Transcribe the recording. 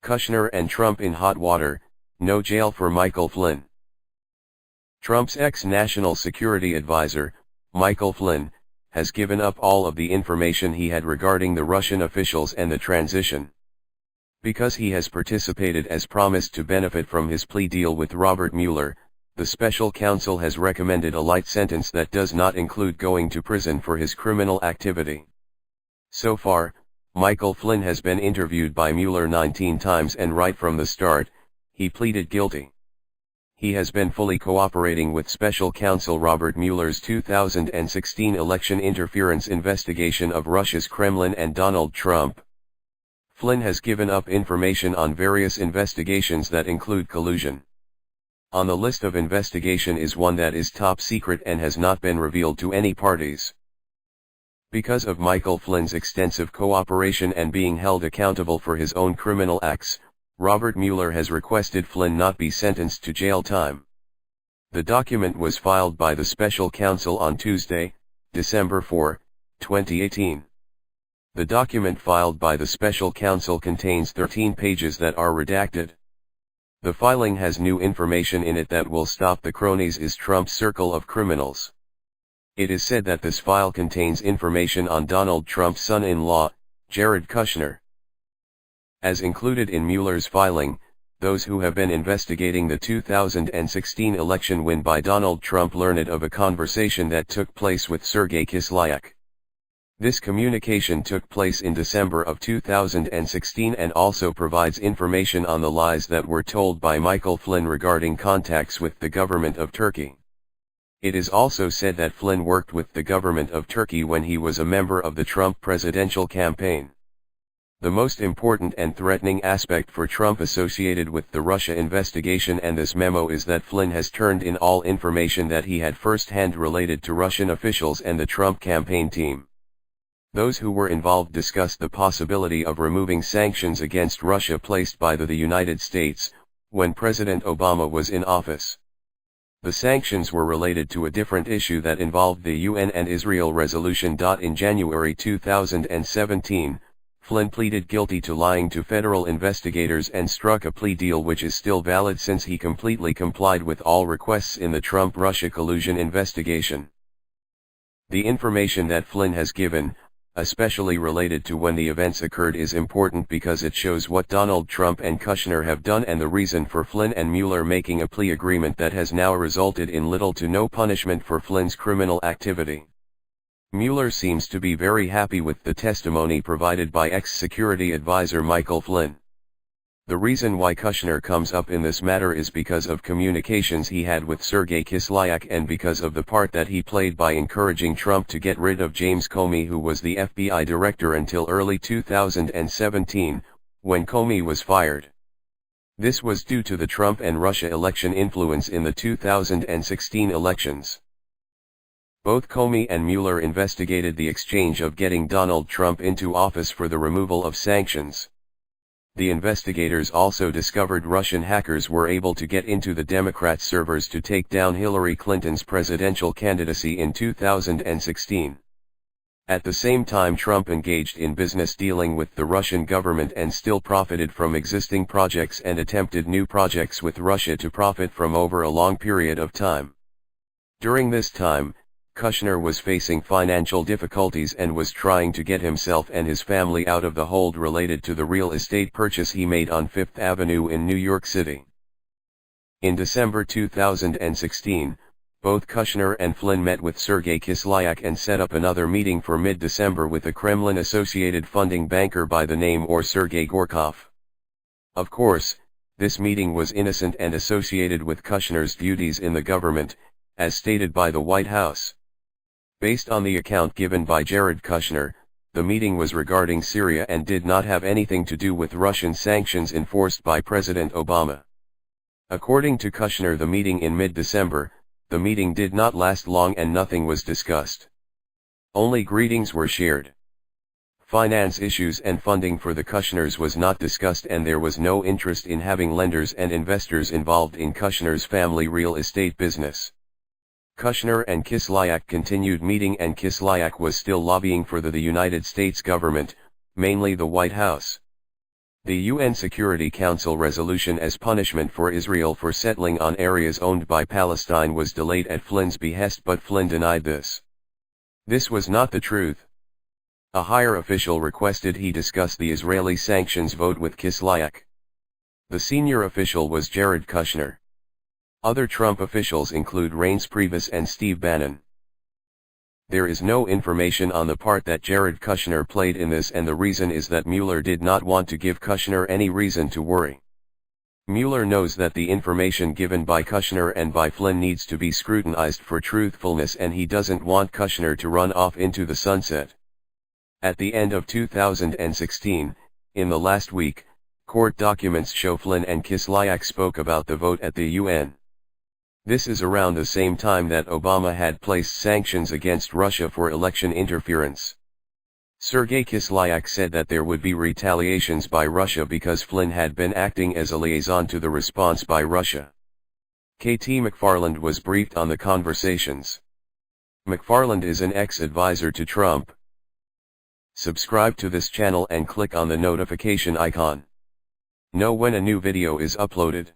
Kushner and Trump in hot water, no jail for Michael Flynn. Trump's ex-national security advisor, Michael Flynn, has given up all of the information he had regarding the Russian officials and the transition. Because he has participated as promised to benefit from his plea deal with Robert Mueller, the special counsel has recommended a light sentence that does not include going to prison for his criminal activity. So far, Michael Flynn has been interviewed by Mueller 19 times and right from the start, he pleaded guilty. He has been fully cooperating with special counsel Robert Mueller's 2016 election interference investigation of Russia's Kremlin and Donald Trump. Flynn has given up information on various investigations that include collusion. On the list of investigation is one that is top secret and has not been revealed to any parties. Because of Michael Flynn's extensive cooperation and being held accountable for his own criminal acts, Robert Mueller has requested Flynn not be sentenced to jail time. The document was filed by the special counsel on Tuesday, December 4, 2018. The document filed by the special counsel contains 13 pages that are redacted. The filing has new information in it that will stop the cronies in Trump's circle of criminals. It is said that this file contains information on Donald Trump's son-in-law, Jared Kushner. As included in Mueller's filing, those who have been investigating the 2016 election win by Donald Trump learned of a conversation that took place with Sergei Kislyak. This communication took place in December of 2016 and also provides information on the lies that were told by Michael Flynn regarding contacts with the government of Turkey. It is also said that Flynn worked with the government of Turkey when he was a member of the Trump presidential campaign. The most important and threatening aspect for Trump associated with the Russia investigation and this memo is that Flynn has turned in all information that he had first-hand related to Russian officials and the Trump campaign team. Those who were involved discussed the possibility of removing sanctions against Russia placed by the United States, when President Obama was in office. The sanctions were related to a different issue that involved the UN and Israel resolution. In January 2017, Flynn pleaded guilty to lying to federal investigators and struck a plea deal which is still valid since he completely complied with all requests in the Trump-Russia collusion investigation. The information that Flynn has given, especially related to when the events occurred, is important because it shows what Donald Trump and Kushner have done and the reason for Flynn and Mueller making a plea agreement that has now resulted in little to no punishment for Flynn's criminal activity. Mueller seems to be very happy with the testimony provided by ex-security advisor Michael Flynn. The reason why Kushner comes up in this matter is because of communications he had with Sergei Kislyak and because of the part that he played by encouraging Trump to get rid of James Comey, who was the FBI director until early 2017, when Comey was fired. This was due to the Trump and Russia election influence in the 2016 elections. Both Comey and Mueller investigated the exchange of getting Donald Trump into office for the removal of sanctions. The investigators also discovered Russian hackers were able to get into the Democrats' servers to take down Hillary Clinton's presidential candidacy in 2016. At the same time, Trump engaged in business dealing with the Russian government and still profited from existing projects and attempted new projects with Russia to profit from over a long period of time. During this time, Kushner was facing financial difficulties and was trying to get himself and his family out of the hold related to the real estate purchase he made on Fifth Avenue in New York City. In December 2016, both Kushner and Flynn met with Sergei Kislyak and set up another meeting for mid-December with a Kremlin-associated funding banker by the name of Sergei Gorkov. Of course, this meeting was innocent and associated with Kushner's duties in the government, as stated by the White House. Based on the account given by Jared Kushner, the meeting was regarding Syria and did not have anything to do with Russian sanctions enforced by President Obama. According to Kushner, the meeting in mid-December, the meeting did not last long and nothing was discussed. Only greetings were shared. Finance issues and funding for the Kushners was not discussed, and there was no interest in having lenders and investors involved in Kushner's family real estate business. Kushner and Kislyak continued meeting, and Kislyak was still lobbying for the United States government, mainly the White House. The UN Security Council resolution as punishment for Israel for settling on areas owned by Palestine was delayed at Flynn's behest, but Flynn denied this. This was not the truth. A higher official requested he discuss the Israeli sanctions vote with Kislyak. The senior official was Jared Kushner. Other Trump officials include Reince Priebus and Steve Bannon. There is no information on the part that Jared Kushner played in this, and the reason is that Mueller did not want to give Kushner any reason to worry. Mueller knows that the information given by Kushner and by Flynn needs to be scrutinized for truthfulness, and he doesn't want Kushner to run off into the sunset. At the end of 2016, in the last week, court documents show Flynn and Kislyak spoke about the vote at the UN. This is around the same time that Obama had placed sanctions against Russia for election interference. Sergei Kislyak said that there would be retaliations by Russia because Flynn had been acting as a liaison to the response by Russia. KT McFarland was briefed on the conversations. McFarland is an ex-advisor to Trump. Subscribe to this channel and click on the notification icon. Know when a new video is uploaded.